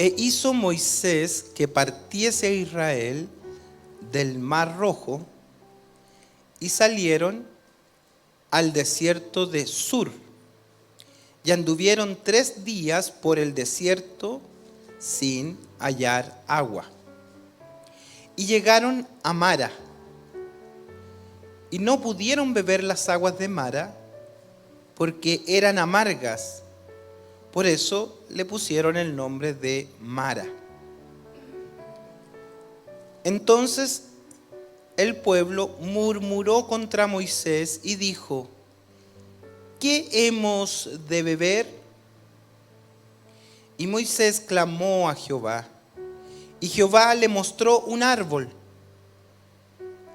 E hizo Moisés que partiese a Israel del Mar Rojo, y salieron al desierto de Sur, y anduvieron 3 días por el desierto sin hallar agua. Y llegaron a Mara, y no pudieron beber las aguas de Mara, porque eran amargas. Por eso le pusieron el nombre de Mara. Entonces el pueblo murmuró contra Moisés y dijo: ¿qué hemos de beber? Y Moisés clamó a Jehová, y Jehová le mostró un árbol,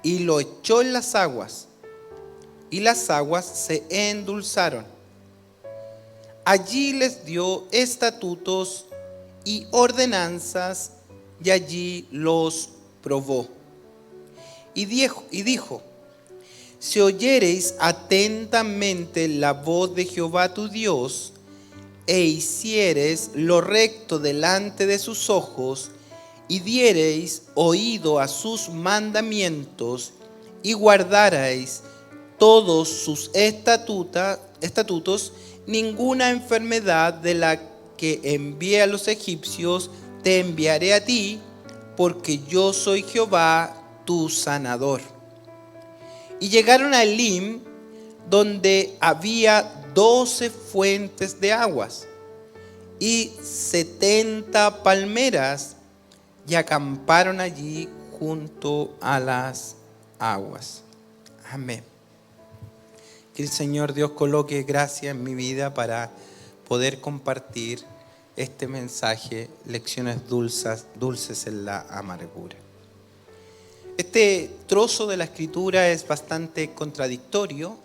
y lo echó en las aguas, y las aguas se endulzaron. Allí les dio estatutos y ordenanzas, y allí los probó. Y dijo: si oyereis atentamente la voz de Jehová tu Dios, e hiciereis lo recto delante de sus ojos, y diereis oído a sus mandamientos, y guardareis todos sus estatutos, ninguna enfermedad de la que envié a los egipcios te enviaré a ti, porque yo soy Jehová tu sanador. Y llegaron a Elim, donde había 12 fuentes de aguas y 70 palmeras, y acamparon allí junto a las aguas. Amén. Que el Señor Dios coloque gracia en mi vida para poder compartir este mensaje, lecciones dulces en la amargura. Este trozo de la Escritura es bastante contradictorio.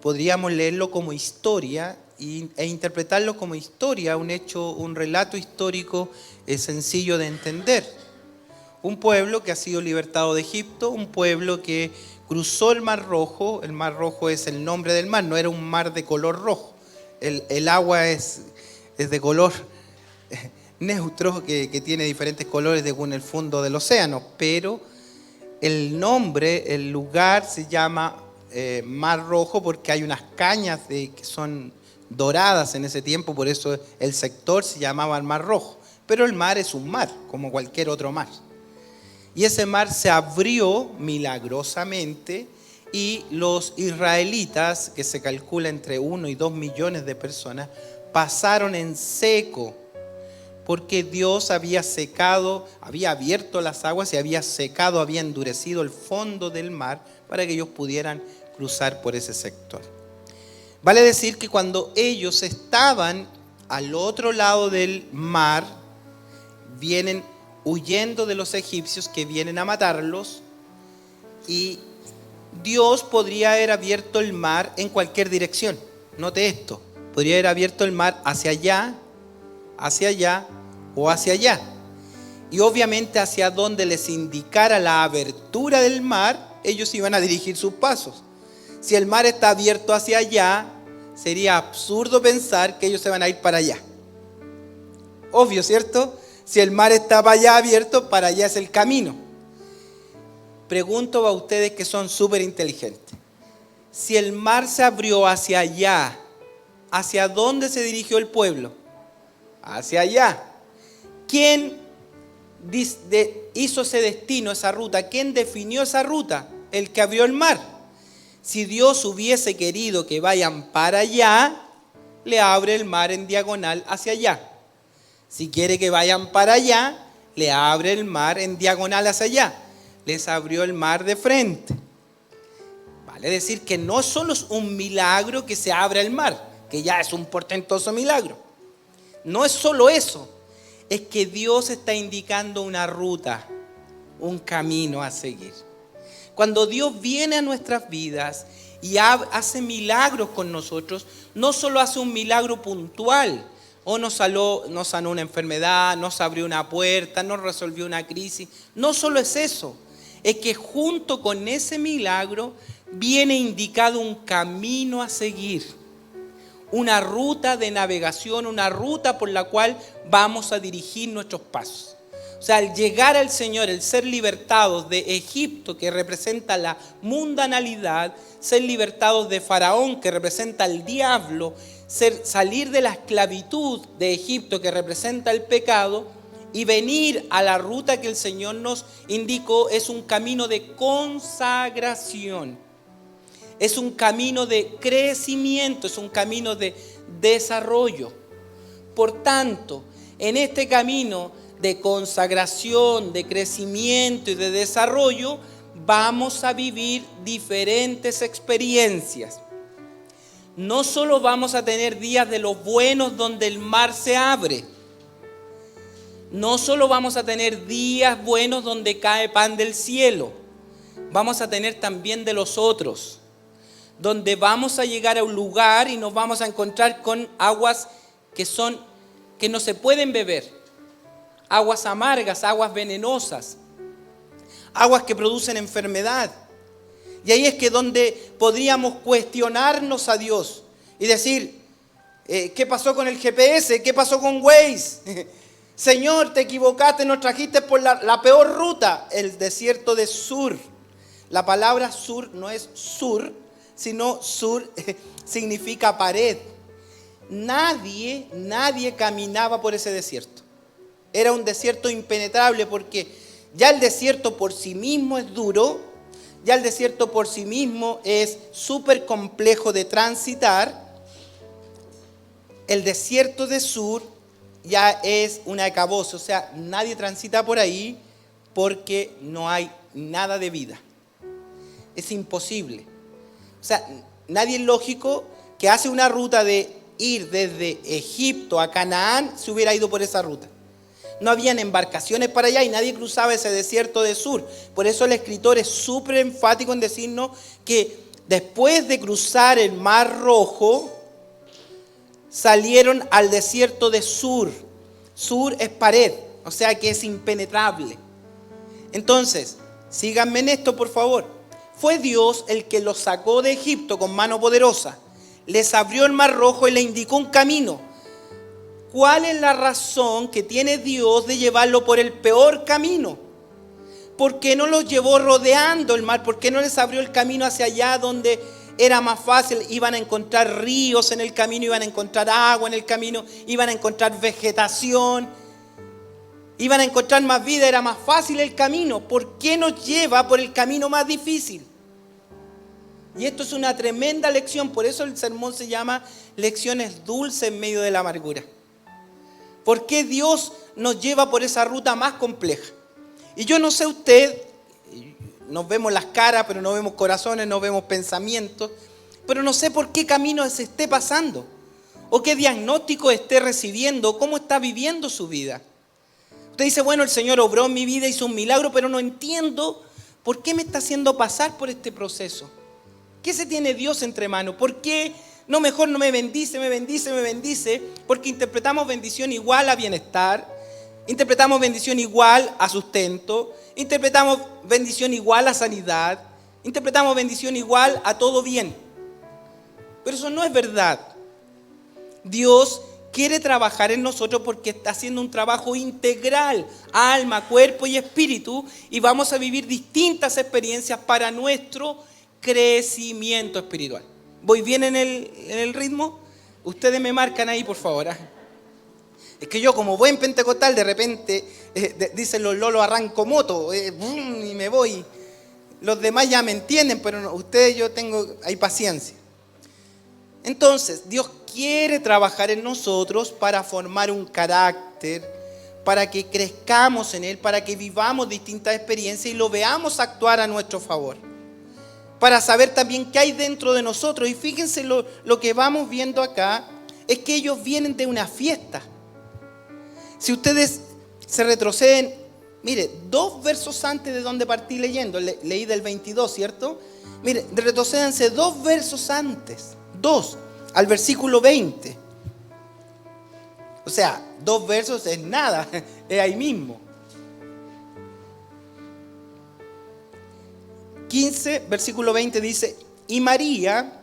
Podríamos leerlo como historia e interpretarlo como historia, un hecho, un relato histórico sencillo de entender. Un pueblo que ha sido libertado de Egipto, un pueblo que cruzó el Mar Rojo. El Mar Rojo es el nombre del mar, no era un mar de color rojo. El agua es de color neutro, que tiene diferentes colores según el fondo del océano, pero el nombre, el lugar se llama Mar Rojo porque hay unas cañas que son doradas en ese tiempo, por eso el sector se llamaba el Mar Rojo. Pero el mar es un mar, como cualquier otro mar. Y ese mar se abrió milagrosamente, y los israelitas, que se calcula entre 1 y 2 millones de personas, pasaron en seco, porque Dios había secado, había abierto las aguas y había secado, había endurecido el fondo del mar para que ellos pudieran cruzar por ese sector. Vale decir que cuando ellos estaban al otro lado del mar, vienen huyendo de los egipcios que vienen a matarlos, y Dios podría haber abierto el mar en cualquier dirección. Note esto, podría haber abierto el mar hacia allá o hacia allá. Y obviamente hacia donde les indicara la abertura del mar, ellos iban a dirigir sus pasos. Si el mar está abierto hacia allá, sería absurdo pensar que ellos se van a ir para allá. Obvio, ¿cierto? Si el mar está para allá abierto, para allá es el camino. Pregunto a ustedes que son súper inteligentes. Si el mar se abrió hacia allá, ¿hacia dónde se dirigió el pueblo? Hacia allá. ¿Quién hizo ese destino, esa ruta? ¿Quién definió esa ruta? El que abrió el mar. Si Dios hubiese querido que vayan para allá, le abre el mar en diagonal hacia allá. Si quiere que vayan para allá, le abre el mar en diagonal hacia allá. Les abrió el mar de frente. Vale decir que no solo es un milagro que se abra el mar, que ya es un portentoso milagro. No es solo eso, es que Dios está indicando una ruta, un camino a seguir. Cuando Dios viene a nuestras vidas y hace milagros con nosotros, no solo hace un milagro puntual, o nos sanó una enfermedad, nos abrió una puerta, nos resolvió una crisis. No solo es eso, es que junto con ese milagro viene indicado un camino a seguir, una ruta de navegación, una ruta por la cual vamos a dirigir nuestros pasos. O sea, al llegar al Señor, el ser libertados de Egipto, que representa la mundanalidad, ser libertados de Faraón, que representa el diablo, salir de la esclavitud de Egipto, que representa el pecado, y venir a la ruta que el Señor nos indicó, es un camino de consagración. Es un camino de crecimiento, es un camino de desarrollo. Por tanto, en este camino de consagración, de crecimiento y de desarrollo, vamos a vivir diferentes experiencias. No solo vamos a tener días de los buenos donde el mar se abre. No solo vamos a tener días buenos donde cae pan del cielo. Vamos a tener también de los otros, donde vamos a llegar a un lugar y nos vamos a encontrar con aguas que no se pueden beber, aguas amargas, aguas venenosas, aguas que producen enfermedad. Y ahí es que donde podríamos cuestionarnos a Dios y decir, ¿qué pasó con el GPS? ¿Qué pasó con Waze? Señor, te equivocaste, nos trajiste por la peor ruta, el desierto de Sur. La palabra Sur no es sur, sino Sur significa pared. Nadie caminaba por ese desierto. Era un desierto impenetrable porque ya el desierto por sí mismo es duro, ya el desierto por sí mismo es súper complejo de transitar. El desierto de Sur ya es un acabose, o sea, nadie transita por ahí porque no hay nada de vida. Es imposible. O sea, nadie lógico que hace una ruta de ir desde Egipto a Canaán se hubiera ido por esa ruta. No habían embarcaciones para allá y nadie cruzaba ese desierto de Sur. Por eso el escritor es súper enfático en decirnos que después de cruzar el Mar Rojo, salieron al desierto de Sur. Sur es pared, o sea que es impenetrable. Entonces, síganme en esto por favor. Fue Dios el que los sacó de Egipto con mano poderosa. Les abrió el Mar Rojo y les indicó un camino. ¿Cuál es la razón que tiene Dios de llevarlo por el peor camino? ¿Por qué no los llevó rodeando el mar? ¿Por qué no les abrió el camino hacia allá donde era más fácil? Iban a encontrar ríos en el camino, iban a encontrar agua en el camino, iban a encontrar vegetación, iban a encontrar más vida, era más fácil el camino. ¿Por qué nos lleva por el camino más difícil? Y esto es una tremenda lección, por eso el sermón se llama Lecciones dulces en medio de la amargura. ¿Por qué Dios nos lleva por esa ruta más compleja? Y yo no sé usted, nos vemos las caras, pero no vemos corazones, no vemos pensamientos, pero no sé por qué camino se esté pasando, o qué diagnóstico esté recibiendo, cómo está viviendo su vida. Usted dice, bueno, el Señor obró en mi vida, hizo un milagro, pero no entiendo por qué me está haciendo pasar por este proceso. ¿Qué se tiene Dios entre manos? ¿Por qué mejor no me bendice? Porque interpretamos bendición igual a bienestar, interpretamos bendición igual a sustento, interpretamos bendición igual a sanidad, interpretamos bendición igual a todo bien. Pero eso no es verdad. Dios quiere trabajar en nosotros porque está haciendo un trabajo integral, alma, cuerpo y espíritu, y vamos a vivir distintas experiencias para nuestro crecimiento espiritual. ¿Voy bien en el ritmo? Ustedes me marcan ahí, por favor. Es que yo, como buen pentecostal, de repente, dicen los lolos, arranco moto, y me voy. Los demás ya me entienden, pero no, ustedes yo tengo ahí paciencia. Entonces, Dios quiere trabajar en nosotros para formar un carácter, para que crezcamos en Él, para que vivamos distintas experiencias y lo veamos actuar a nuestro favor. Para saber también qué hay dentro de nosotros. Y fíjense lo que vamos viendo acá, es que ellos vienen de una fiesta. Si ustedes se retroceden, mire, 2 versos antes de donde partí leyendo, leí del 22, ¿cierto? Mire, retrocédense 2 versos antes, 2, al versículo 20. O sea, 2 versos es nada, es ahí mismo. 15, versículo 20 dice, y María,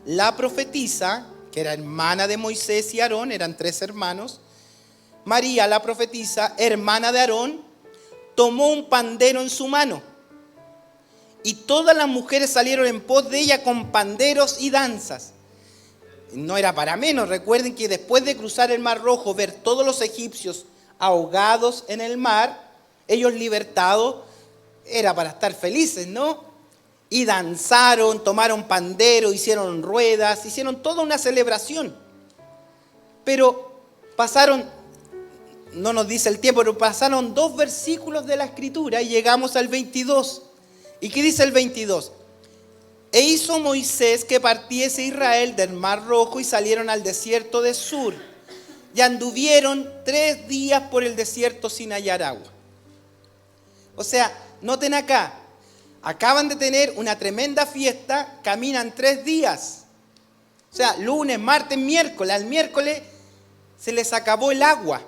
la profetisa, que era hermana de Moisés y Aarón, eran 3 hermanos. María, la profetisa, hermana de Aarón, tomó un pandero en su mano. Y todas las mujeres salieron en pos de ella con panderos y danzas. No era para menos. Recuerden que después de cruzar el Mar Rojo, ver todos los egipcios ahogados en el mar, ellos libertados, era para estar felices, ¿no? Y danzaron, tomaron pandero, hicieron ruedas, hicieron toda una celebración. Pero pasaron, no nos dice el tiempo, pero pasaron 2 versículos de la Escritura y llegamos al 22. ¿Y qué dice el 22? E hizo Moisés que partiese Israel del Mar Rojo y salieron al desierto de Sur. Y anduvieron 3 días por el desierto sin hallar agua. O sea, noten acá, acaban de tener una tremenda fiesta, caminan 3 días. O sea, lunes, martes, miércoles. Al miércoles se les acabó el agua.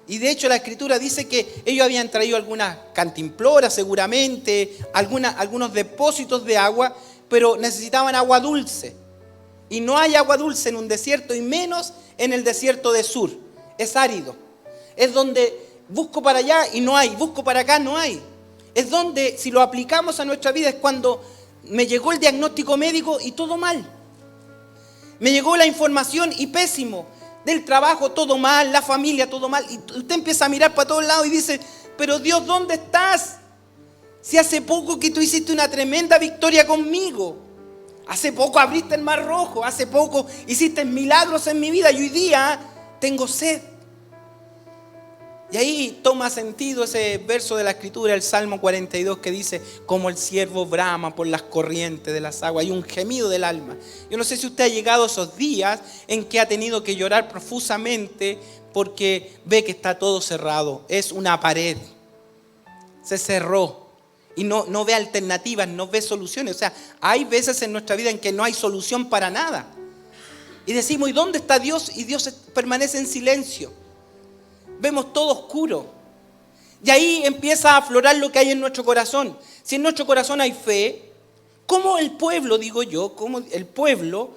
Y de hecho la Escritura dice que ellos habían traído algunas cantimploras seguramente, algunos depósitos de agua, pero necesitaban agua dulce. Y no hay agua dulce en un desierto, y menos en el desierto de Sur. Es árido. Es donde busco para allá y no hay, busco para acá, no hay. Es donde, si lo aplicamos a nuestra vida, es cuando me llegó el diagnóstico médico y todo mal. Me llegó la información y pésimo. Del trabajo todo mal, la familia todo mal. Y usted empieza a mirar para todos lados y dice, pero Dios, ¿dónde estás? Si hace poco que tú hiciste una tremenda victoria conmigo. Hace poco abriste el Mar Rojo. Hace poco hiciste milagros en mi vida. Y hoy día tengo sed. Y ahí toma sentido ese verso de la Escritura, el Salmo 42, que dice, como el ciervo brama por las corrientes de las aguas. Hay un gemido del alma. Yo no sé si usted ha llegado a esos días en que ha tenido que llorar profusamente porque ve que está todo cerrado. Es una pared. Se cerró. Y no ve alternativas, no ve soluciones. O sea, hay veces en nuestra vida en que no hay solución para nada. Y decimos, ¿y dónde está Dios? Y Dios permanece en silencio. Vemos todo oscuro. Y ahí empieza a aflorar lo que hay en nuestro corazón. Si en nuestro corazón hay fe, ¿cómo el pueblo, digo yo, cómo el pueblo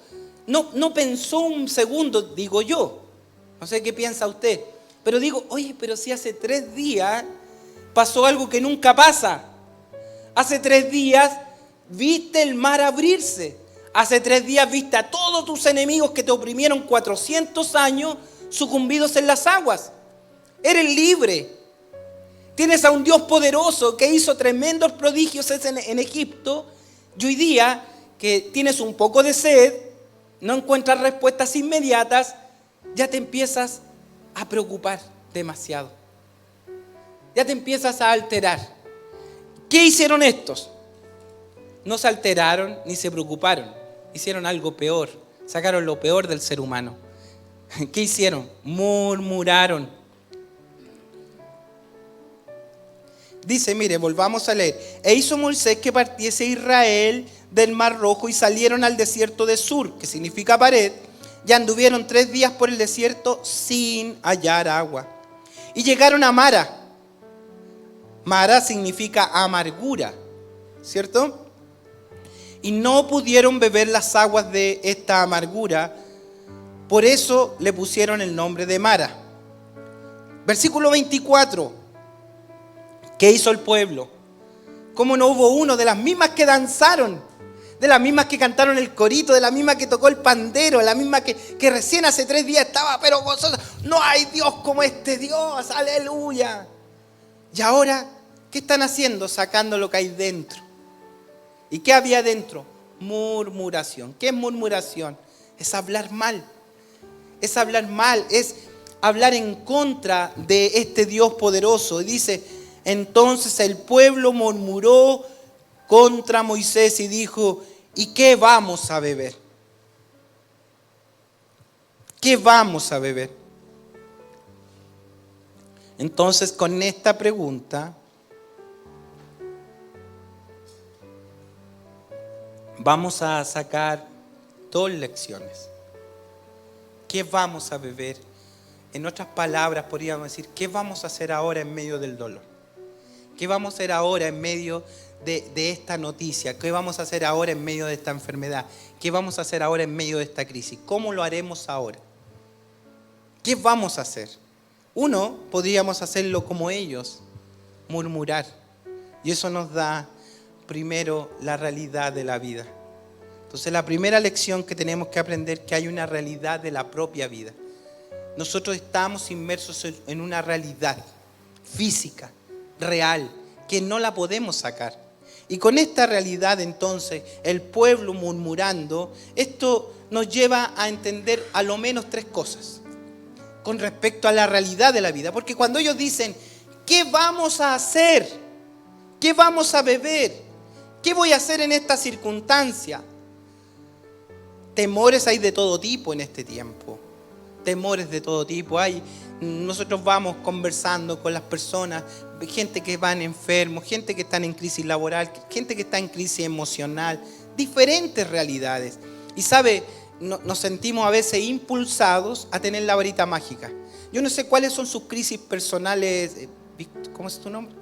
no pensó un segundo, digo yo? No sé qué piensa usted. Pero digo, oye, pero si hace 3 días pasó algo que nunca pasa. Hace 3 días viste el mar abrirse. Hace 3 días viste a todos tus enemigos que te oprimieron 400 años sucumbidos en las aguas. Eres libre. Tienes a un Dios poderoso que hizo tremendos prodigios en Egipto. Y hoy día que tienes un poco de sed, no encuentras respuestas inmediatas, ya te empiezas a preocupar demasiado. Ya te empiezas a alterar. ¿Qué hicieron estos? No se alteraron ni se preocuparon. Hicieron algo peor. Sacaron lo peor del ser humano. ¿Qué hicieron? Murmuraron. Dice, mire, volvamos a leer. E hizo Moisés que partiese Israel del Mar Rojo y salieron al desierto de Sur, que significa pared, y anduvieron 3 días por el desierto sin hallar agua. Y llegaron a Mara. Mara significa amargura, ¿cierto? Y no pudieron beber las aguas de esta amargura, por eso le pusieron el nombre de Mara. Versículo 24. ¿Qué hizo el pueblo? ¿Cómo no hubo uno de las mismas que danzaron? De las mismas que cantaron el corito, de las mismas que tocó el pandero, de las mismas que recién hace 3 días estaba, pero vosotros, no hay Dios como este Dios, aleluya. Y ahora, ¿qué están haciendo? Sacando lo que hay dentro. ¿Y qué había dentro? Murmuración. ¿Qué es murmuración? Es hablar mal. Es hablar mal, es hablar en contra de este Dios poderoso. Y dice, entonces el pueblo murmuró contra Moisés y dijo, ¿y qué vamos a beber? ¿Qué vamos a beber? Entonces con esta pregunta vamos a sacar 2 lecciones. ¿Qué vamos a beber? En otras palabras podríamos decir, ¿qué vamos a hacer ahora en medio del dolor? ¿Qué vamos a hacer ahora en medio de esta noticia? ¿Qué vamos a hacer ahora en medio de esta enfermedad? ¿Qué vamos a hacer ahora en medio de esta crisis? ¿Cómo lo haremos ahora? ¿Qué vamos a hacer? Uno, podríamos hacerlo como ellos, murmurar. Y eso nos da primero la realidad de la vida. Entonces la primera lección que tenemos que aprender es que hay una realidad de la propia vida. Nosotros estamos inmersos en una realidad física, real, que no la podemos sacar. Y con esta realidad entonces, el pueblo murmurando, esto nos lleva a entender a lo menos tres cosas con respecto a la realidad de la vida. Porque cuando ellos dicen, ¿qué vamos a hacer? ¿Qué vamos a beber? ¿Qué voy a hacer en esta circunstancia? Temores hay de todo tipo en este tiempo. Temores de todo tipo. Nosotros vamos conversando con las personas, gente que van enfermos, gente que está en crisis laboral, gente que está en crisis emocional, diferentes realidades. Y sabe, nos sentimos a veces impulsados a tener la varita mágica. Yo no sé cuáles son sus crisis personales. ¿Cómo es tu nombre?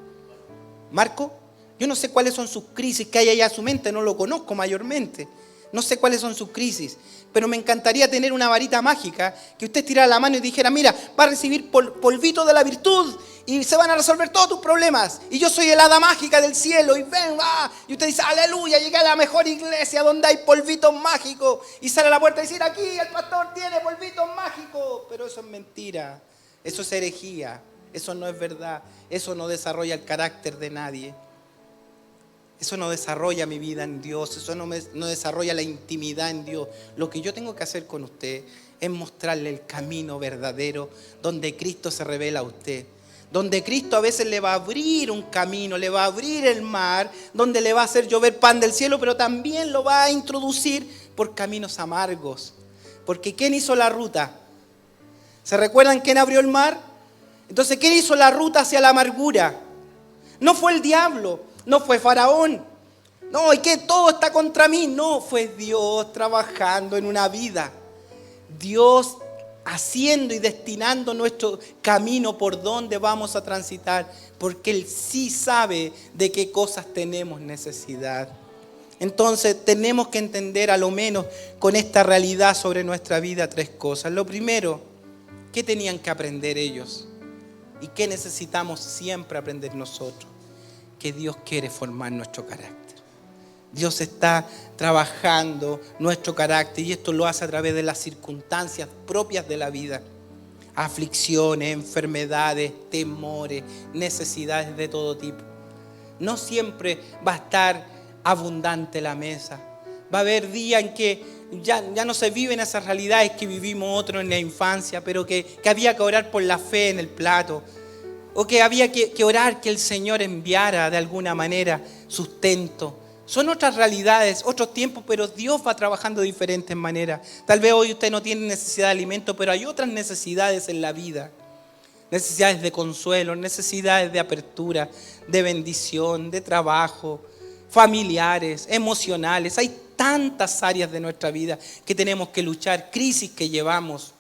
¿Marco? Yo no sé cuáles son sus crisis que hay allá en su mente, no lo conozco mayormente. No sé cuáles son sus crisis, pero me encantaría tener una varita mágica que usted tirara la mano y dijera, mira, va a recibir polvito de la virtud y se van a resolver todos tus problemas. Y yo soy el hada mágica del cielo y ven, va. Y usted dice, aleluya, llegué a la mejor iglesia donde hay polvitos mágicos. Y sale a la puerta y dice, aquí el pastor tiene polvitos mágicos. Pero eso es mentira, eso es herejía, eso no es verdad, eso no desarrolla el carácter de nadie. Eso no desarrolla mi vida en Dios, eso no desarrolla la intimidad en Dios. Lo que yo tengo que hacer con usted es mostrarle el camino verdadero donde Cristo se revela a usted. Donde Cristo a veces le va a abrir un camino, le va a abrir el mar, donde le va a hacer llover pan del cielo, pero también lo va a introducir por caminos amargos. Porque ¿quién hizo la ruta? ¿Se recuerdan quién abrió el mar? Entonces, ¿quién hizo la ruta hacia la amargura? No fue el diablo. No fue Faraón. No, y que todo está contra mí. No, fue Dios trabajando en una vida. Dios haciendo y destinando nuestro camino por donde vamos a transitar. Porque Él sí sabe de qué cosas tenemos necesidad. Entonces tenemos que entender a lo menos con esta realidad sobre nuestra vida tres cosas. Lo primero, ¿qué tenían que aprender ellos? ¿Y qué necesitamos siempre aprender nosotros? Que Dios quiere formar nuestro carácter. Dios está trabajando nuestro carácter y esto lo hace a través de las circunstancias propias de la vida. Aflicciones, enfermedades, temores, necesidades de todo tipo. No siempre va a estar abundante la mesa. Va a haber días en que ya no se viven esas realidades que vivimos otros en la infancia, pero que había que orar por la fe en el plato. O que había que orar que el Señor enviara de alguna manera sustento. Son otras realidades, otros tiempos, pero Dios va trabajando de diferentes maneras. Tal vez hoy usted no tiene necesidad de alimento, pero hay otras necesidades en la vida. Necesidades de consuelo, necesidades de apertura, de bendición, de trabajo, familiares, emocionales. Hay tantas áreas de nuestra vida que tenemos que luchar, crisis que llevamos.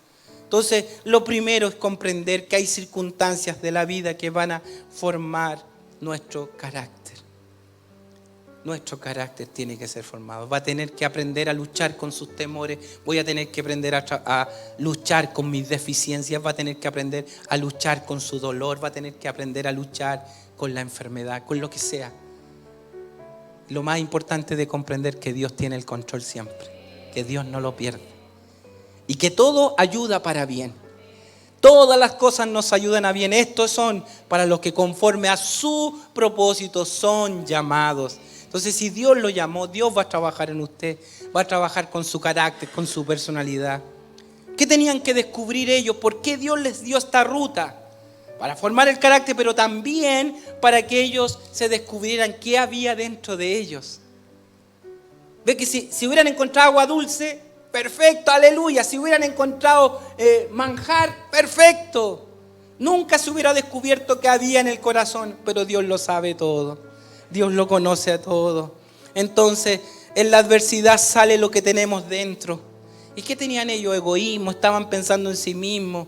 Entonces, lo primero es comprender que hay circunstancias de la vida que van a formar nuestro carácter. Nuestro carácter tiene que ser formado. Va a tener que aprender a luchar con sus temores. Voy a tener que aprender a luchar con mis deficiencias. Va a tener que aprender a luchar con su dolor. Va a tener que aprender a luchar con la enfermedad, con lo que sea. Lo más importante de comprender que Dios tiene el control siempre. Que Dios no lo pierde. Y que todo ayuda para bien. Todas las cosas nos ayudan a bien. Estos son para los que conforme a su propósito son llamados. Entonces, si Dios lo llamó, Dios va a trabajar en usted. Va a trabajar con su carácter, con su personalidad. ¿Qué tenían que descubrir ellos? ¿Por qué Dios les dio esta ruta? Para formar el carácter, pero también para que ellos se descubrieran qué había dentro de ellos. Ve que si hubieran encontrado agua dulce, perfecto, aleluya. Si hubieran encontrado manjar, perfecto. Nunca se hubiera descubierto qué había en el corazón, pero Dios lo sabe todo. Dios lo conoce a todo. Entonces, en la adversidad sale lo que tenemos dentro. ¿Y qué tenían ellos? Egoísmo, estaban pensando en sí mismos.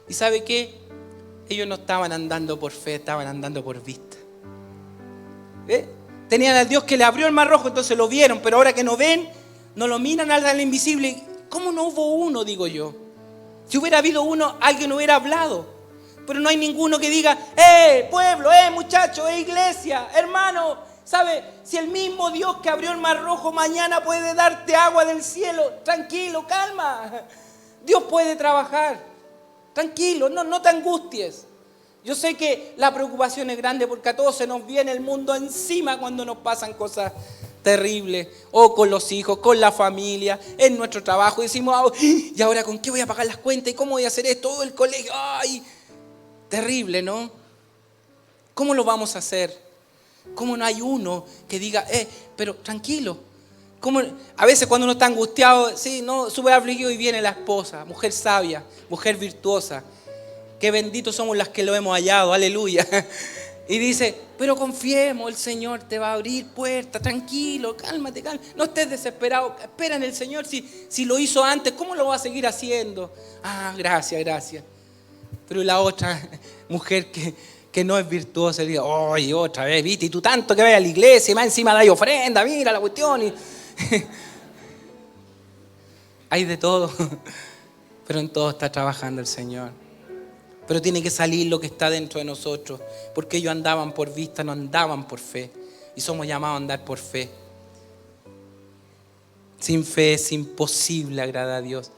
¿Y sabe qué? Ellos no estaban andando por fe, estaban andando por vista. ¿Ve? Tenían al Dios que le abrió el mar rojo, entonces lo vieron, pero ahora que no ven, no lo miran al invisible. ¿Cómo no hubo uno, digo yo? Si hubiera habido uno, alguien hubiera hablado. Pero no hay ninguno que diga, pueblo, muchacho, iglesia, hermano, ¿sabe? Si el mismo Dios que abrió el mar rojo mañana puede darte agua del cielo, tranquilo, calma. Dios puede trabajar. Tranquilo, no te angusties. Yo sé que la preocupación es grande porque a todos se nos viene el mundo encima cuando nos pasan cosas terribles, o con los hijos, con la familia, en nuestro trabajo. Y decimos, ¿y ahora con qué voy a pagar las cuentas? ¿Y cómo voy a hacer esto? Todo el colegio, ¡ay! Terrible, ¿no? ¿Cómo lo vamos a hacer? ¿Cómo no hay uno que diga, pero tranquilo? ¿Cómo? A veces cuando uno está angustiado, sí, no, sube afligido y viene la esposa, mujer sabia, mujer virtuosa. Qué benditos somos las que lo hemos hallado, aleluya. Y dice, pero confiemos, el Señor te va a abrir puertas, tranquilo, cálmate. No estés desesperado, espera en el Señor. Si lo hizo antes, ¿cómo lo va a seguir haciendo? Gracias. Pero la otra mujer que no es virtuosa, le dice, otra vez, viste, y tú tanto que vayas a la iglesia, y más encima da ofrenda, mira la cuestión. Y hay de todo, pero en todo está trabajando el Señor. Pero tiene que salir lo que está dentro de nosotros, porque ellos andaban por vista, no andaban por fe, y somos llamados a andar por fe. Sin fe es imposible agradar a Dios,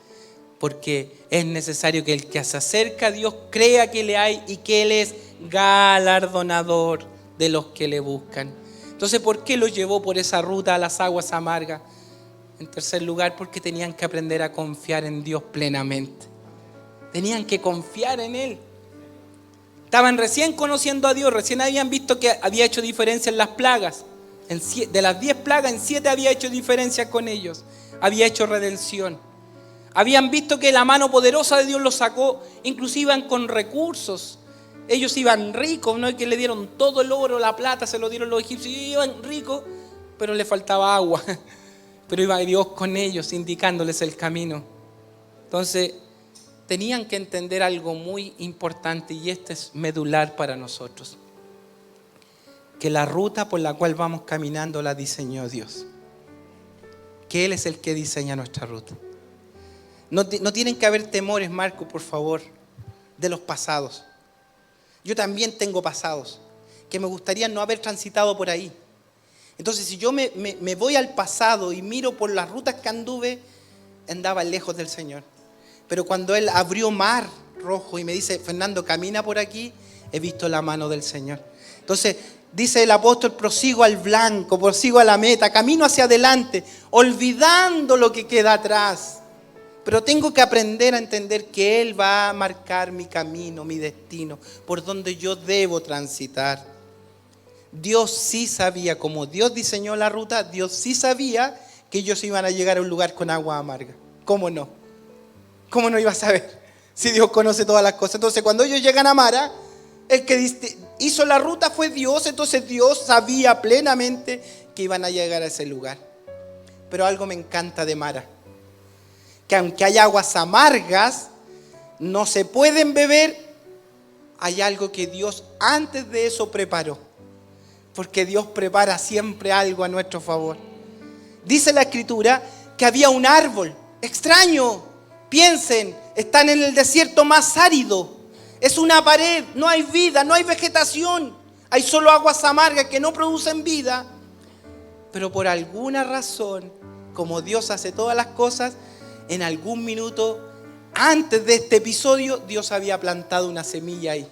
porque es necesario que el que se acerca a Dios crea que le hay y que Él es galardonador de los que le buscan. Entonces, ¿por qué los llevó por esa ruta a las aguas amargas? En tercer lugar, porque tenían que aprender a confiar en Dios plenamente. Tenían que confiar en Él. Estaban recién conociendo a Dios, recién habían visto que había hecho diferencia en las plagas. De las 10 plagas, en 7 había hecho diferencia con ellos. Había hecho redención. Habían visto que la mano poderosa de Dios los sacó, inclusive iban con recursos. Ellos iban ricos, no es que le dieron todo el oro, la plata, se lo dieron los egipcios, iban ricos, pero les faltaba agua. Pero iba Dios con ellos, indicándoles el camino. Entonces, tenían que entender algo muy importante, y este es medular para nosotros. Que la ruta por la cual vamos caminando la diseñó Dios. Que Él es el que diseña nuestra ruta. No tienen que haber temores, Marco, por favor, de los pasados. Yo también tengo pasados que me gustaría no haber transitado por ahí. Entonces, si yo me voy al pasado y miro por las rutas que anduve, andaba lejos del Señor. Pero cuando Él abrió mar rojo y me dice, Fernando, camina por aquí, he visto la mano del Señor. Entonces, dice el apóstol, prosigo al blanco, prosigo a la meta, camino hacia adelante, olvidando lo que queda atrás. Pero tengo que aprender a entender que Él va a marcar mi camino, mi destino, por donde yo debo transitar. Dios sí sabía, como Dios diseñó la ruta, Dios sí sabía que ellos iban a llegar a un lugar con agua amarga. ¿Cómo no? ¿Cómo no iba a saber? Si Dios conoce todas las cosas. Entonces, cuando ellos llegan a Mara, el que hizo la ruta fue Dios. Entonces Dios sabía plenamente que iban a llegar a ese lugar. Pero algo me encanta de Mara, que aunque hay aguas amargas, no se pueden beber, hay algo que Dios antes de eso preparó. Porque Dios prepara siempre algo a nuestro favor. Dice la Escritura que había un árbol extraño. Piensen, están en el desierto más árido. Es una pared, no hay vida, no hay vegetación. Hay solo aguas amargas que no producen vida. Pero por alguna razón, como Dios hace todas las cosas, en algún minuto antes de este episodio, Dios había plantado una semilla ahí.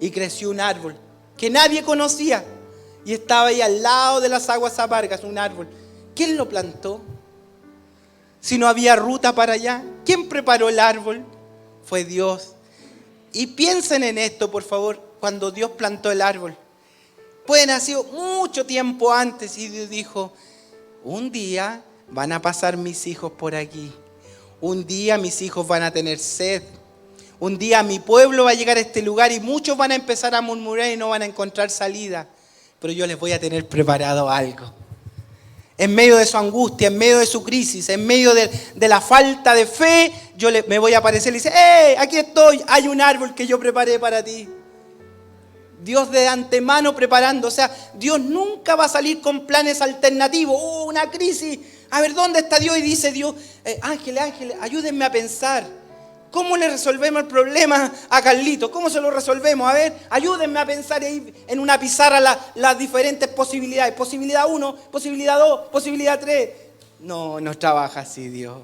Y creció un árbol que nadie conocía. Y estaba ahí al lado de las aguas amargas, un árbol. ¿Quién lo plantó? Si no había ruta para allá, ¿quién preparó el árbol? Fue Dios. Y piensen en esto, por favor, cuando Dios plantó el árbol. Pueden haber sido mucho tiempo antes y Dios dijo, un día van a pasar mis hijos por aquí. Un día mis hijos van a tener sed. Un día mi pueblo va a llegar a este lugar y muchos van a empezar a murmurar y no van a encontrar salida. Pero yo les voy a tener preparado algo. En medio de su angustia, en medio de su crisis, en medio de la falta de fe, me voy a aparecer y dice, aquí estoy, hay un árbol que yo preparé para ti. Dios de antemano preparando. O sea, Dios nunca va a salir con planes alternativos. Una crisis. A ver, ¿dónde está Dios? Y dice Dios, ángeles, ayúdenme a pensar. ¿Cómo le resolvemos el problema a Carlito? ¿Cómo se lo resolvemos? A ver, ayúdenme a pensar ahí en una pizarra las diferentes posibilidades. Posibilidad 1, posibilidad 2, posibilidad 3. No trabaja así Dios.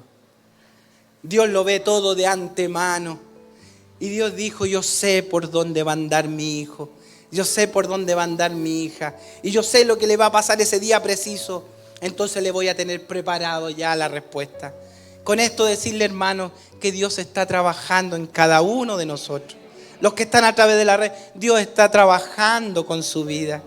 Dios lo ve todo de antemano. Y Dios dijo, yo sé por dónde va a andar mi hijo. Yo sé por dónde va a andar mi hija. Y yo sé lo que le va a pasar ese día preciso. Entonces le voy a tener preparado ya la respuesta. Con esto decirle, hermanos, que Dios está trabajando en cada uno de nosotros. Los que están a través de la red, Dios está trabajando con su vida.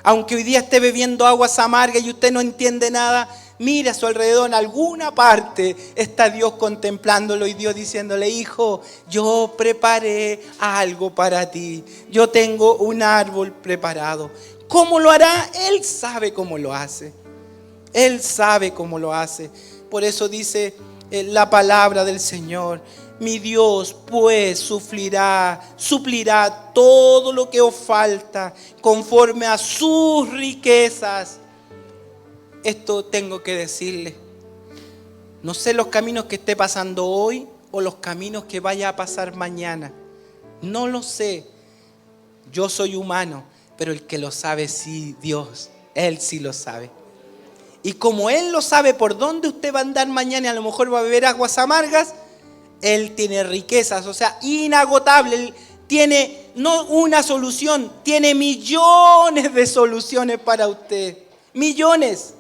Aunque hoy día esté bebiendo aguas amargas y usted no entiende nada, mire a su alrededor, en alguna parte está Dios contemplándolo y Dios diciéndole, hijo, yo preparé algo para ti. Yo tengo un árbol preparado. ¿Cómo lo hará? Él sabe cómo lo hace. Él sabe cómo lo hace. Por eso dice la palabra del Señor, mi Dios pues suplirá todo lo que os falta conforme a sus riquezas. Esto tengo que decirle. No sé los caminos que esté pasando hoy o los caminos que vaya a pasar mañana. No lo sé. Yo soy humano, pero el que lo sabe sí, Dios. Él sí lo sabe. Y como Él lo sabe por dónde usted va a andar mañana y a lo mejor va a beber aguas amargas, Él tiene riquezas, o sea, inagotable. Él tiene no una solución, tiene millones de soluciones para usted. Millones.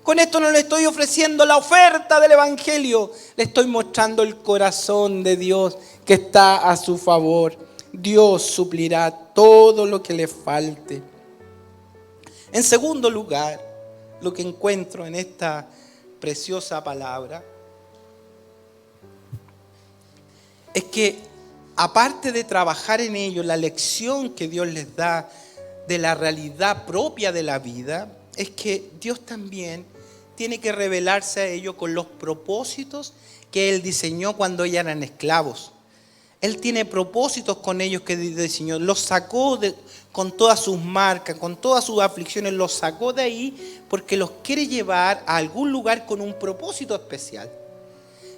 Con esto no le estoy ofreciendo la oferta del Evangelio, le estoy mostrando el corazón de Dios que está a su favor. Dios suplirá todo lo que le falte. En segundo lugar, lo que encuentro en esta preciosa palabra es que aparte de trabajar en ellos, la lección que Dios les da de la realidad propia de la vida es que Dios también tiene que revelarse a ellos con los propósitos que Él diseñó cuando ellos eran esclavos. Él tiene propósitos con ellos que diseñó, los sacó con todas sus marcas, con todas sus aflicciones, los sacó de ahí porque los quiere llevar a algún lugar con un propósito especial.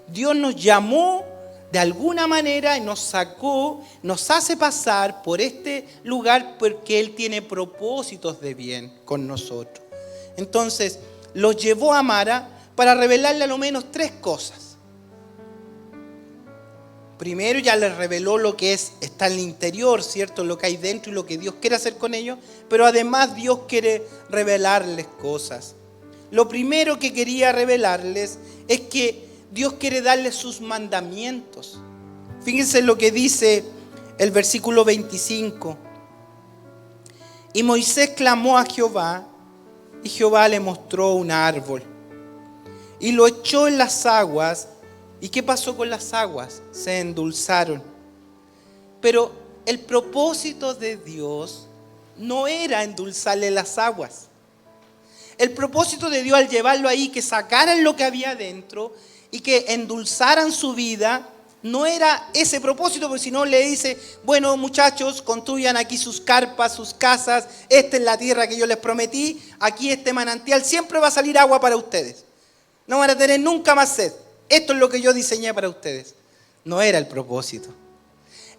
Dios nos llamó de alguna manera y nos sacó, nos hace pasar por este lugar porque Él tiene propósitos de bien con nosotros. Entonces, los llevó a Mara para revelarle a lo menos 3 cosas. Primero ya les reveló lo que está en el interior, ¿cierto? Lo que hay dentro y lo que Dios quiere hacer con ellos. Pero además Dios quiere revelarles cosas. Lo primero que quería revelarles es que Dios quiere darles sus mandamientos. Fíjense lo que dice el versículo 25. Y Moisés clamó a Jehová y Jehová le mostró un árbol. Y lo echó en las aguas. ¿Y qué pasó con las aguas? Se endulzaron. Pero el propósito de Dios no era endulzarle las aguas. El propósito de Dios al llevarlo ahí, que sacaran lo que había dentro y que endulzaran su vida, no era ese propósito, porque si no le dice, bueno muchachos, construyan aquí sus carpas, sus casas, esta es la tierra que yo les prometí, aquí este manantial, siempre va a salir agua para ustedes. No van a tener nunca más sed. Esto es lo que yo diseñé para ustedes. No era el propósito.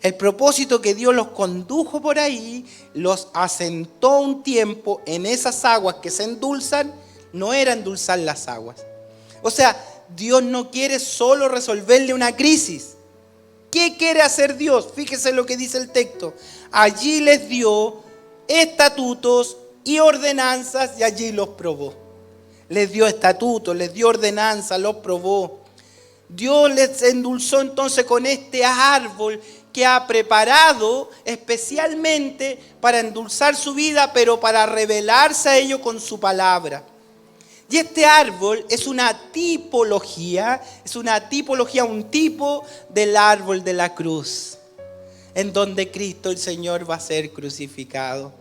El propósito que Dios los condujo por ahí, los asentó un tiempo en esas aguas que se endulzan, no era endulzar las aguas. O sea, Dios no quiere solo resolverle una crisis. ¿Qué quiere hacer Dios? Fíjese lo que dice el texto. Allí les dio estatutos y ordenanzas y allí los probó. Les dio estatutos, les dio ordenanzas, los probó. Dios les endulzó entonces con este árbol que ha preparado especialmente para endulzar su vida, pero para revelarse a ellos con su palabra. Y este árbol es una tipología, un tipo del árbol de la cruz, en donde Cristo el Señor va a ser crucificado.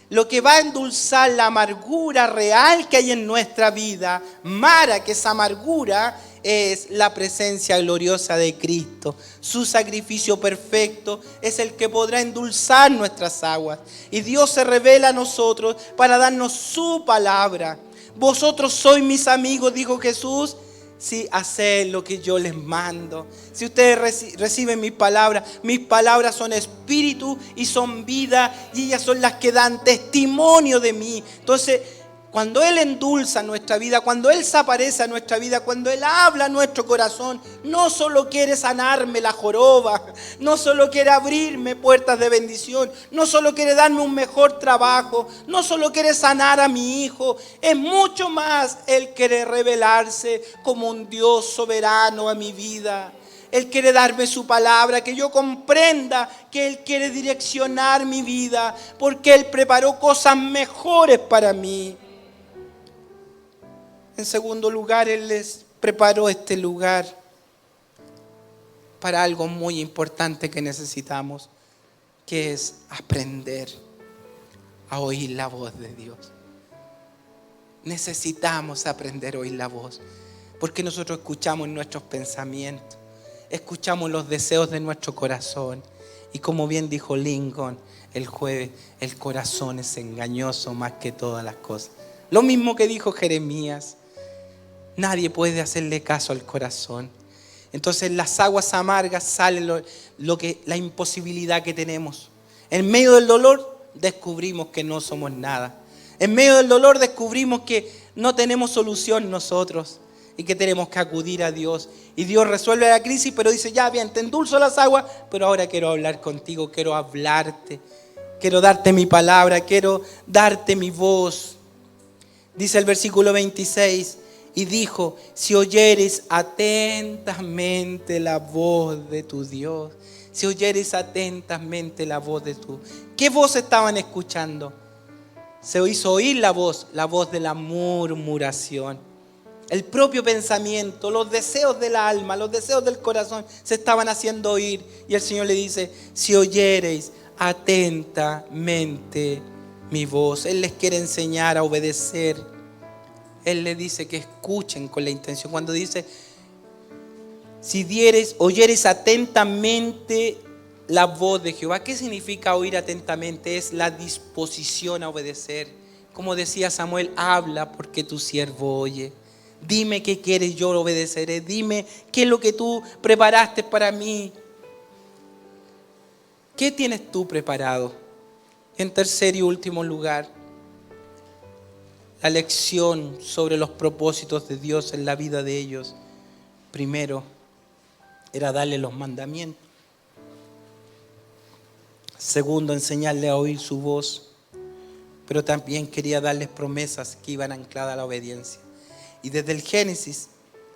Lo que va a endulzar la amargura real que hay en nuestra vida, Mara, que esa amargura es la presencia gloriosa de Cristo. Su sacrificio perfecto es el que podrá endulzar nuestras aguas. Y Dios se revela a nosotros para darnos su palabra. Vosotros sois mis amigos, dijo Jesús, si haced lo que yo les mando. Si ustedes reciben mis palabras son espíritu y son vida, y ellas son las que dan testimonio de mí. Entonces, cuando Él endulza nuestra vida, cuando Él se aparece a nuestra vida, cuando Él habla a nuestro corazón, no solo quiere sanarme la joroba, no solo quiere abrirme puertas de bendición, no solo quiere darme un mejor trabajo, no solo quiere sanar a mi hijo, es mucho más. Él quiere revelarse como un Dios soberano a mi vida. Él quiere darme su palabra, que yo comprenda que Él quiere direccionar mi vida, porque Él preparó cosas mejores para mí. En segundo lugar, Él les preparó este lugar para algo muy importante que necesitamos, que es aprender a oír la voz de Dios. Necesitamos aprender a oír la voz, porque nosotros escuchamos nuestros pensamientos, escuchamos los deseos de nuestro corazón. Y como bien dijo Lincoln el jueves, el corazón es engañoso más que todas las cosas. Lo mismo que dijo Jeremías. Nadie puede hacerle caso al corazón. Entonces las aguas amargas salen la imposibilidad que tenemos. En medio del dolor descubrimos que no somos nada. En medio del dolor descubrimos que no tenemos solución nosotros y que tenemos que acudir a Dios. Y Dios resuelve la crisis, pero dice, ya bien, te endulzo las aguas, pero ahora quiero hablar contigo, quiero hablarte, quiero darte mi palabra, quiero darte mi voz. Dice el versículo 26, y dijo, si oyeres atentamente la voz de tu Dios, si oyeres atentamente la voz de tu... ¿Qué voz estaban escuchando? Se hizo oír la voz de la murmuración. El propio pensamiento, los deseos del alma, los deseos del corazón se estaban haciendo oír. Y el Señor le dice, si oyereis atentamente mi voz. Él les quiere enseñar a obedecer. Él les dice que escuchen con la intención. Cuando dice, si oyereis atentamente la voz de Jehová. ¿Qué significa oír atentamente? Es la disposición a obedecer. Como decía Samuel, habla porque tu siervo oye. Dime qué quieres, yo lo obedeceré. Dime qué es lo que tú preparaste para mí. ¿Qué tienes tú preparado? En tercer y último lugar, la lección sobre los propósitos de Dios en la vida de ellos. Primero, era darle los mandamientos. Segundo, enseñarle a oír su voz. Pero también quería darles promesas que iban ancladas a la obediencia. Y desde el Génesis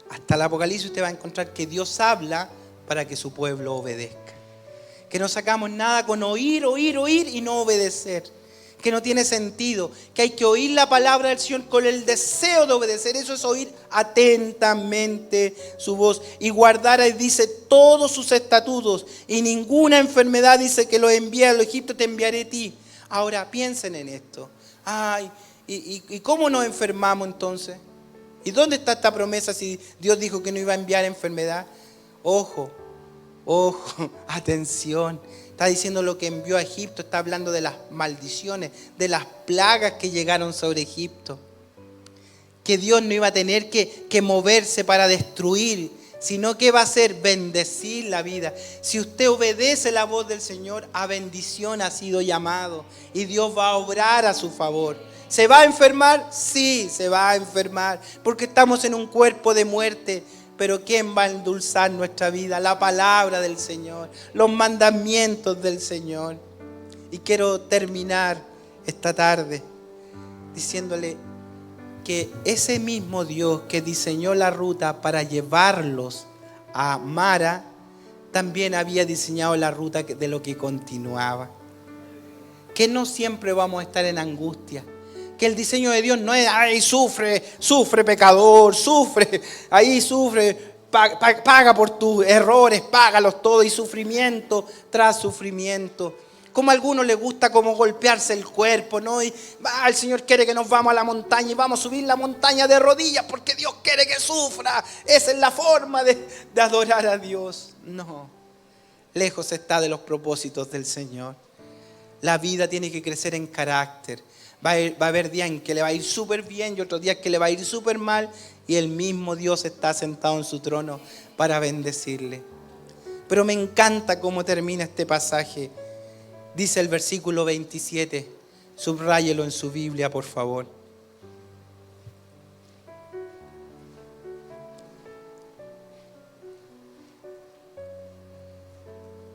hasta el Apocalipsis usted va a encontrar que Dios habla para que su pueblo obedezca. Que no sacamos nada con oír y no obedecer. Que no tiene sentido. Que hay que oír la palabra del Señor con el deseo de obedecer. Eso es oír atentamente su voz. Y guardar, dice, todos sus estatutos. Y ninguna enfermedad, dice, que los envíe a Egipto, te enviaré a ti. Ahora piensen en esto. Ay, ¿y cómo nos enfermamos entonces? ¿Y dónde está esta promesa si Dios dijo que no iba a enviar enfermedad? Ojo, atención. Está diciendo lo que envió a Egipto, está hablando de las maldiciones, de las plagas que llegaron sobre Egipto. Que Dios no iba a tener que moverse para destruir, sino que va a hacer bendecir la vida. Si usted obedece la voz del Señor, a bendición ha sido llamado y Dios va a obrar a su favor. ¿Se va a enfermar? Sí, se va a enfermar, porque estamos en un cuerpo de muerte. Pero ¿quién va a endulzar nuestra vida? La palabra del Señor, los mandamientos del Señor. Y quiero terminar esta tarde diciéndole que ese mismo Dios que diseñó la ruta para llevarlos a Mara, también había diseñado la ruta de lo que continuaba. Que no siempre vamos a estar en angustia. Que el diseño de Dios no es, ay, sufre pecador, sufre, paga por tus errores, págalos todos, y sufrimiento tras sufrimiento. Como a algunos les gusta como golpearse el cuerpo, ¿no? Y el Señor quiere que nos vamos a la montaña y vamos a subir la montaña de rodillas porque Dios quiere que sufra. Esa es la forma de adorar a Dios. No, lejos está de los propósitos del Señor. La vida tiene que crecer en carácter. Va a haber días en que le va a ir súper bien y otros días que le va a ir súper mal. Y el mismo Dios está sentado en su trono para bendecirle. Pero me encanta cómo termina este pasaje. Dice el versículo 27. Subráyelo en su Biblia, por favor.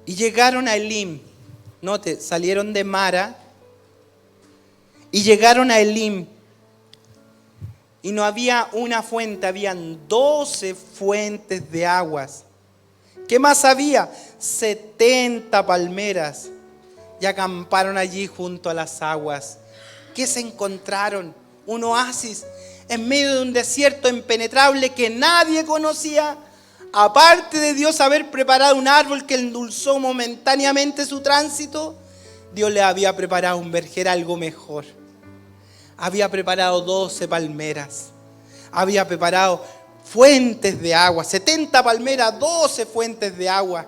Y llegaron a Elim. Note, salieron de Mara y llegaron a Elim. Y no había una fuente, habían 12 fuentes de aguas. ¿Qué más había? 70 palmeras. Y acamparon allí junto a las aguas. ¿Qué se encontraron? Un oasis en medio de un desierto impenetrable que nadie conocía. Aparte de Dios haber preparado un árbol que endulzó momentáneamente su tránsito, Dios le había preparado un vergel algo mejor. Había preparado 12 palmeras. Había preparado fuentes de agua. 70 palmeras, 12 fuentes de agua.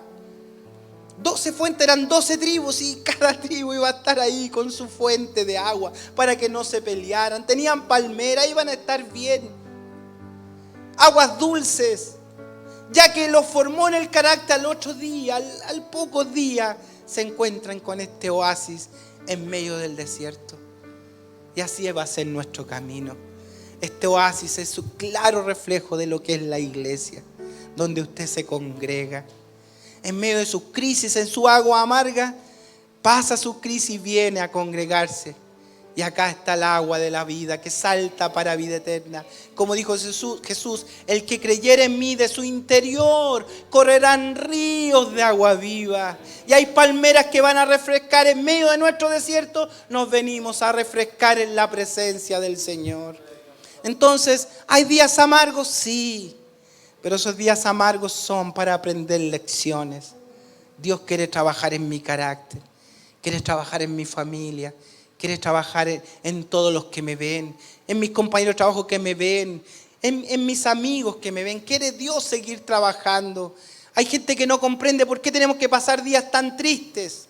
12 fuentes, eran 12 tribus y cada tribu iba a estar ahí con su fuente de agua para que no se pelearan. Tenían palmeras, iban a estar bien. Aguas dulces. Ya que los formó en el carácter al otro día, al pocos días, se encuentran con este oasis en medio del desierto. Y así va a ser nuestro camino. Este oasis es su claro reflejo de lo que es la iglesia, donde usted se congrega. En medio de sus crisis, en su agua amarga, pasa su crisis y viene a congregarse. Y acá está el agua de la vida que salta para vida eterna. Como dijo Jesús, el que creyere en mí, de su interior correrán ríos de agua viva. Y hay palmeras que van a refrescar en medio de nuestro desierto. Nos venimos a refrescar en la presencia del Señor. Entonces, ¿hay días amargos? Sí. Pero esos días amargos son para aprender lecciones. Dios quiere trabajar en mi carácter. Quiere trabajar en mi familia. Quiere trabajar en todos los que me ven, en mis compañeros de trabajo que me ven, en mis amigos que me ven. Quiere Dios seguir trabajando. Hay gente que no comprende por qué tenemos que pasar días tan tristes.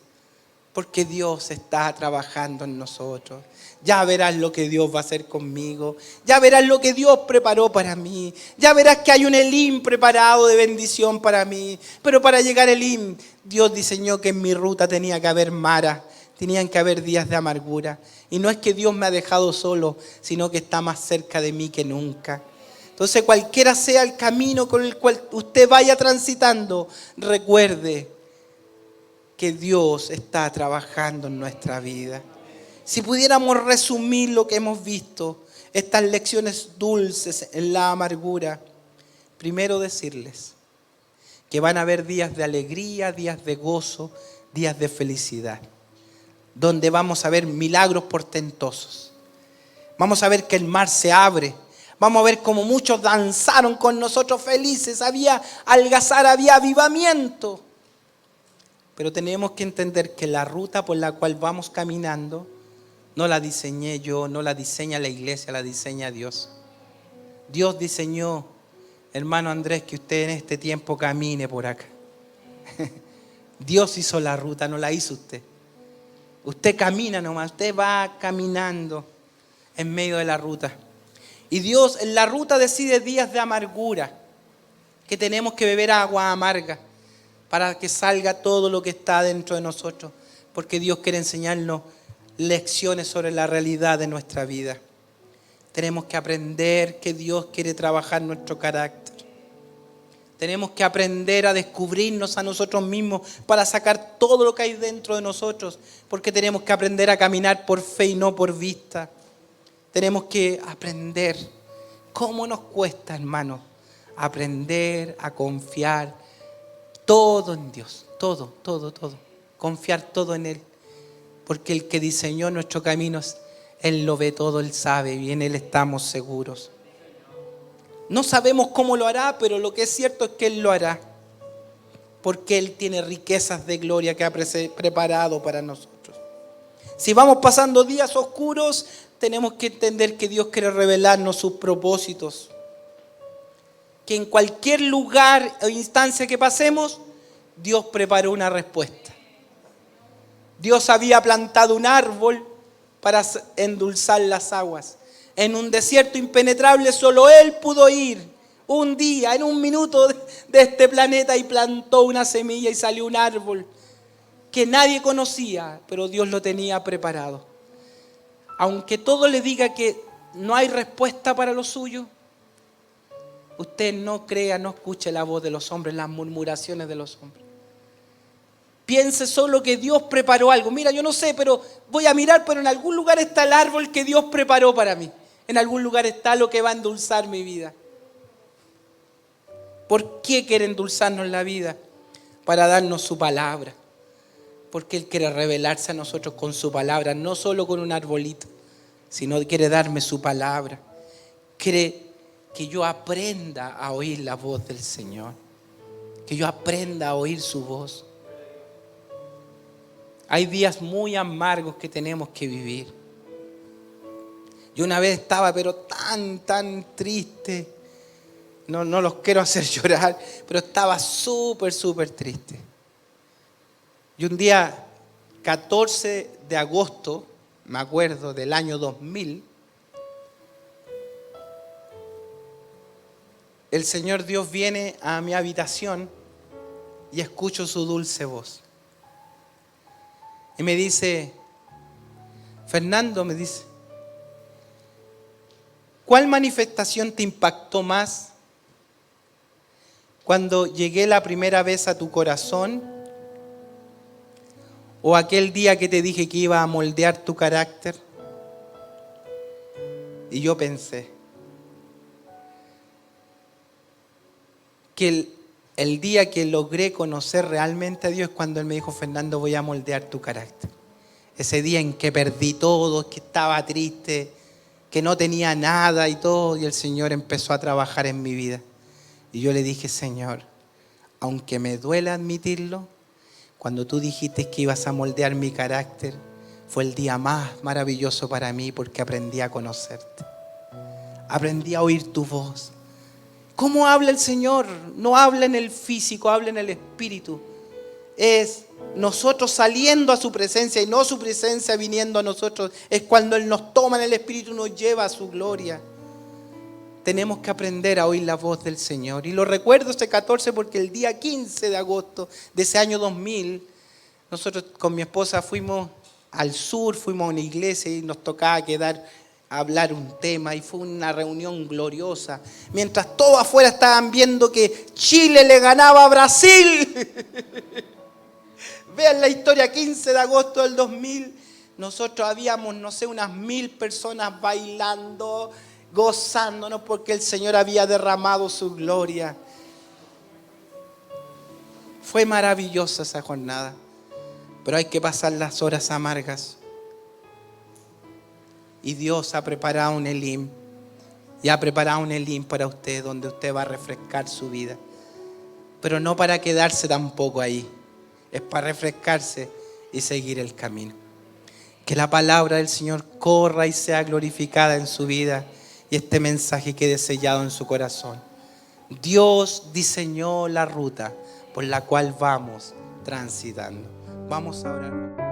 Porque Dios está trabajando en nosotros. Ya verás lo que Dios va a hacer conmigo. Ya verás lo que Dios preparó para mí. Ya verás que hay un Elim preparado de bendición para mí. Pero para llegar a Elim, Dios diseñó que en mi ruta tenía que haber Mara. Tenían que haber días de amargura. Y no es que Dios me ha dejado solo, sino que está más cerca de mí que nunca. Entonces, cualquiera sea el camino con el cual usted vaya transitando, recuerde que Dios está trabajando en nuestra vida. Si pudiéramos resumir lo que hemos visto, estas lecciones dulces en la amargura, primero decirles que van a haber días de alegría, días de gozo, días de felicidad, donde vamos a ver milagros portentosos. Vamos a ver que el mar se abre. Vamos a ver cómo muchos danzaron con nosotros felices. Había algazar, había avivamiento. Pero tenemos que entender que la ruta por la cual vamos caminando no la diseñé yo, no la diseña la iglesia, la diseña Dios. Dios diseñó, hermano Andrés, que usted en este tiempo camine por acá. Dios hizo la ruta, no la hizo usted. Usted camina nomás, usted va caminando en medio de la ruta. Y Dios en la ruta decide días de amargura, que tenemos que beber agua amarga para que salga todo lo que está dentro de nosotros, porque Dios quiere enseñarnos lecciones sobre la realidad de nuestra vida. Tenemos que aprender que Dios quiere trabajar nuestro carácter. Tenemos que aprender a descubrirnos a nosotros mismos para sacar todo lo que hay dentro de nosotros, porque tenemos que aprender a caminar por fe y no por vista. Tenemos que aprender. ¿Cómo nos cuesta, hermano? Aprender a confiar todo en Dios, todo. Confiar todo en Él, porque el que diseñó nuestros caminos, Él lo ve todo, Él sabe y en Él estamos seguros. No sabemos cómo lo hará, pero lo que es cierto es que Él lo hará. porque Él tiene riquezas de gloria que ha preparado para nosotros. Si vamos pasando días oscuros, tenemos que entender que Dios quiere revelarnos sus propósitos. Que en cualquier lugar o instancia que pasemos, Dios preparó una respuesta. Dios había plantado un árbol para endulzar las aguas. En un desierto impenetrable solo Él pudo ir un día, en un minuto de este planeta, y plantó una semilla y salió un árbol que nadie conocía, pero Dios lo tenía preparado. Aunque todo le diga que no hay respuesta para lo suyo, usted no crea, no escuche la voz de los hombres, las murmuraciones de los hombres. Piense solo que Dios preparó algo. Mira, yo no sé, pero voy a mirar, pero en algún lugar está el árbol que Dios preparó para mí. En algún lugar está lo que va a endulzar mi vida. ¿Por qué quiere endulzarnos la vida? Para darnos su palabra. Porque Él quiere revelarse a nosotros con su palabra, no solo con un arbolito, sino quiere darme su palabra. Quiere que yo aprenda a oír la voz del Señor, que yo aprenda a oír su voz. Hay días muy amargos que tenemos que vivir. Yo una vez estaba pero tan triste, no los quiero hacer llorar, pero estaba súper triste. Y un día, 14 de agosto, me acuerdo, del año 2000, el Señor Dios viene a mi habitación y escucho su dulce voz. Y me dice, Fernando, me dice, ¿cuál manifestación te impactó más? ¿Cuando llegué la primera vez a tu corazón? ¿O aquel día que te dije que iba a moldear tu carácter? Y yo pensé que el día que logré conocer realmente a Dios es cuando Él me dijo, Fernando, voy a moldear tu carácter. Ese día en que perdí todo, que estaba triste, que no tenía nada y todo, y el Señor empezó a trabajar en mi vida. Y yo le dije, Señor, aunque me duela admitirlo, cuando tú dijiste que ibas a moldear mi carácter, fue el día más maravilloso para mí porque aprendí a conocerte. Aprendí a oír tu voz. ¿Cómo habla el Señor? No habla en el físico, habla en el espíritu. Es nosotros saliendo a su presencia y no su presencia viniendo a nosotros. Es cuando Él nos toma en el espíritu y nos lleva a su gloria. Tenemos que aprender a oír la voz del Señor. Y lo recuerdo este 14 porque el día 15 de agosto de ese año 2000, nosotros con mi esposa fuimos al sur, fuimos a una iglesia y nos tocaba hablar un tema, y fue una reunión gloriosa. Mientras todos afuera estaban viendo que Chile le ganaba a Brasil. Vean la historia, 15 de agosto del 2000, nosotros habíamos, no sé, unas 1000 personas bailando, gozándonos porque el Señor había derramado su gloria. Fue maravillosa esa jornada, pero hay que pasar las horas amargas. Y Dios ha preparado un Elim, y ha preparado un Elim para usted, donde usted va a refrescar su vida. Pero no para quedarse tampoco ahí, es para refrescarse y seguir el camino. Que la palabra del Señor corra y sea glorificada en su vida, y este mensaje quede sellado en su corazón. Dios diseñó la ruta por la cual vamos transitando. Vamos a orar.